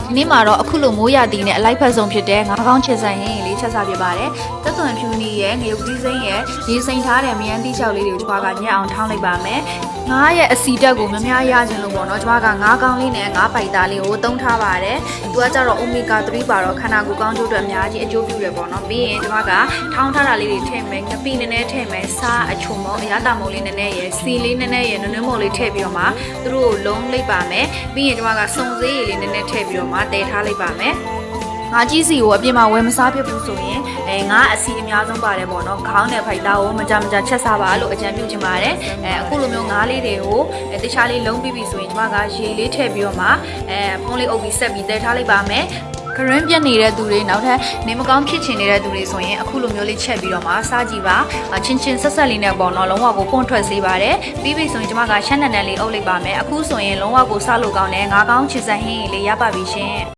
ဒီနေ့မှာတော့အခုလိုမိုးရသည်နဲ့အလိုက်ဖက်ဆုံးဖြစ်တဲ့ငါးကောင်းချစ်ဆိုင်ဟင်းလေးချက်စားပြပါတယ်။သက်သွန်ဖြူနီရဲ့ငရုတ်သီးစိမ်းရဲ့ရေစိမ်းထားတဲ့မယန်းသီးချောက်လေးတွေကိုကျွန်မကညက်အောင်ထောင်းလိုက်ပါမယ်။ငါးရဲ့အစီတက်ကိုများများရခြင်းလို့ပေါ့နော်ကျွန်မကငါးကောင်းလေးနဲ့ငါးပိုက်သားလေးကိုသုံးထားပါတယ်။သူကကြတော့ Omega 3 ပါတော့ခန္ဓာကိုယ်ကောင်းကျိုးအတွက်အများကြီးအကျိုးပြုတယ်ပေါ့နော်။ပြီးရင်ကျွန်မကထောင်းထားတာလေးတွေထည့်မယ်။ငပိနည်းနည်းထည့်မယ်။စားအချုံမုံအရတာမုံလေးနည်းနည်းရယ်စီလေးနည်းနည်းရယ်နွန်းနွန်းမုံလေးထည့်ပြီးတော့မှသူတို့ကိုလုံးလိုက်ပါမယ်။ပြီးရင်ကျွန်မကစုံစေးရည်လေးနည်းနည်းထည့်ပြီးတော့မှတည်ထားလိုက်ပါမယ်ငါကြီးစီကိုအပြင်မှာဝယ်မစားဖြစ်ဘူးဆိုရင်ငါအစီအများဆုံးပါတယ်ပေါ့နော်ခေါင်းနဲ့ဖိုက်သားကိုမကြချက်စားပါလို့အကြံပြုချင်ပါတယ်အခုလိုမျိုးငါးလေးတွေကိုတခြားလေးလုံးပြီးပြီဆိုရင်ကျွန်မကရေလေးထည့်ပြီးတော့မှဖုံးလေးအုပ်ပြီးဆက်ပြီးတည်ထားလိုက်ပါမယ်ခရင်းပြက်နေတဲ့သူတွေနောက်ထပ်နေမကောင်းဖြစ်ချင်နေတဲ့သူတွေဆိုရင်အခုလိုမျိုးလေးချက်ပြီးတော့မှစားကြည့်ပါချင်းချင်းဆက်ဆက်လေးနဲ့ပေါ့နော်လုံးဝကိုပွန့်ထွက်စေပါတယ်ပြီးပြီဆိုရင်ကျွန်မကရှမ်းနန်နန်လေးအုပ်လိုက်ပါမယ်အခုဆိုရင်လုံးဝကိုစားလို့ကောင်းတဲ့ငါးကောင်းချစ်စက်ဟင်းလေးရပါပြီရှင်